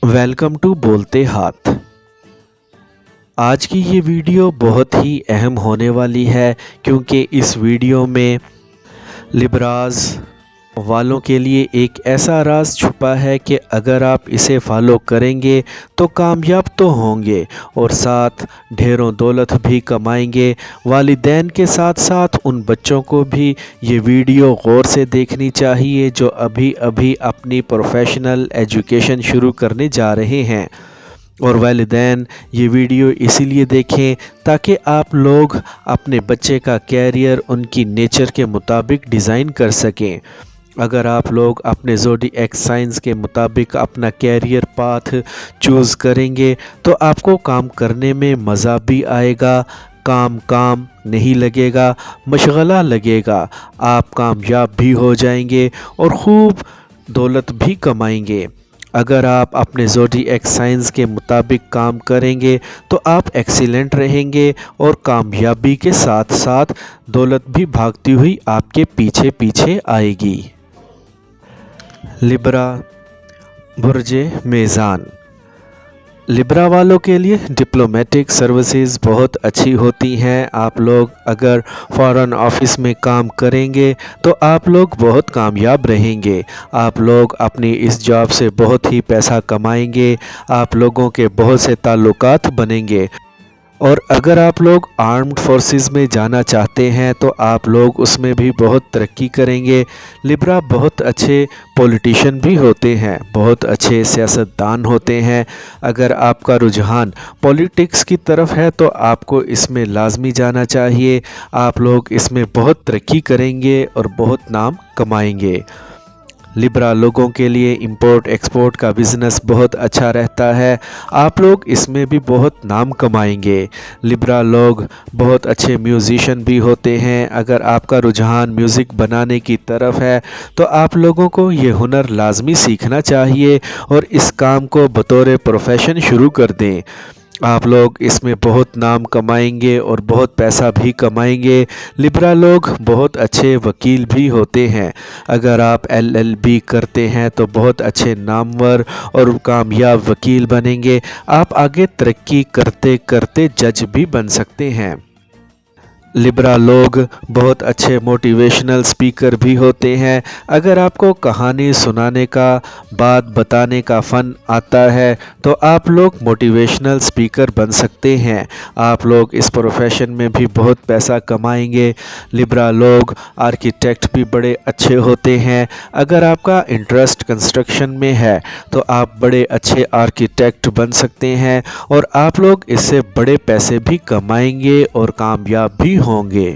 Welcome to بولتے ہاتھ۔ آج کی یہ ویڈیو بہت ہی اہم ہونے والی ہے کیونکہ اس ویڈیو میں لبراز والوں کے لیے ایک ایسا راز چھپا ہے کہ اگر آپ اسے فالو کریں گے تو کامیاب تو ہوں گے اور ساتھ ڈھیروں دولت بھی کمائیں گے۔ والدین کے ساتھ ساتھ ان بچوں کو بھی یہ ویڈیو غور سے دیکھنی چاہیے جو ابھی اپنی پروفیشنل ایجوکیشن شروع کرنے جا رہے ہیں، اور والدین یہ ویڈیو اسی لیے دیکھیں تاکہ آپ لوگ اپنے بچے کا کیریئر ان کی نیچر کے مطابق ڈیزائن کر سکیں۔ اگر آپ لوگ اپنے زوڈیاک سائنس کے مطابق اپنا کیریئر پاتھ چوز کریں گے تو آپ کو کام کرنے میں مزہ بھی آئے گا، کام نہیں لگے گا، مشغلہ لگے گا، آپ کامیاب بھی ہو جائیں گے اور خوب دولت بھی کمائیں گے۔ اگر آپ اپنے زوڈیاک سائنس کے مطابق کام کریں گے تو آپ ایکسیلنٹ رہیں گے اور کامیابی کے ساتھ ساتھ دولت بھی بھاگتی ہوئی آپ کے پیچھے پیچھے آئے گی۔ لبرا برج میزان۔ لبرا والوں کے لیے ڈپلومیٹک سروسز بہت اچھی ہوتی ہیں۔ آپ لوگ اگر فارن آفس میں کام کریں گے تو آپ لوگ بہت کامیاب رہیں گے۔ آپ لوگ اپنی اس جاب سے بہت ہی پیسہ کمائیں گے، آپ لوگوں کے بہت سے تعلقات بنیں گے، اور اگر آپ لوگ آرمڈ فورسز میں جانا چاہتے ہیں تو آپ لوگ اس میں بھی بہت ترقی کریں گے۔ لبرا بہت اچھے پولیٹیشین بھی ہوتے ہیں، بہت اچھے سیاستدان ہوتے ہیں۔ اگر آپ کا رجحان پولیٹکس کی طرف ہے تو آپ کو اس میں لازمی جانا چاہیے۔ آپ لوگ اس میں بہت ترقی کریں گے اور بہت نام کمائیں گے۔ لبرا لوگوں کے لیے امپورٹ ایکسپورٹ کا بزنس بہت اچھا رہتا ہے، آپ لوگ اس میں بھی بہت نام کمائیں گے۔ لبرا لوگ بہت اچھے میوزیشین بھی ہوتے ہیں۔ اگر آپ کا رجحان میوزک بنانے کی طرف ہے تو آپ لوگوں کو یہ ہنر لازمی سیکھنا چاہیے اور اس کام کو بطور پروفیشن شروع کر دیں۔ آپ لوگ اس میں بہت نام کمائیں گے اور بہت پیسہ بھی کمائیں گے۔ لبرا لوگ بہت اچھے وکیل بھی ہوتے ہیں۔ اگر آپ LLB کرتے ہیں تو بہت اچھے نامور اور کامیاب وکیل بنیں گے۔ آپ آگے ترقی کرتے کرتے جج بھی بن سکتے ہیں۔ لبرا لوگ بہت اچھے موٹیویشنل سپیکر بھی ہوتے ہیں۔ اگر آپ کو کہانی سنانے کا، بات بتانے کا فن آتا ہے تو آپ لوگ موٹیویشنل سپیکر بن سکتے ہیں۔ آپ لوگ اس پروفیشن میں بھی بہت پیسہ کمائیں گے۔ لبرا لوگ آرکیٹیکٹ بھی بڑے اچھے ہوتے ہیں۔ اگر آپ کا انٹرسٹ کنسٹرکشن میں ہے تو آپ بڑے اچھے آرکیٹیکٹ بن سکتے ہیں اور آپ لوگ اس سے بڑے پیسے بھی کمائیں گے اور کامیاب بھی ہوں گے۔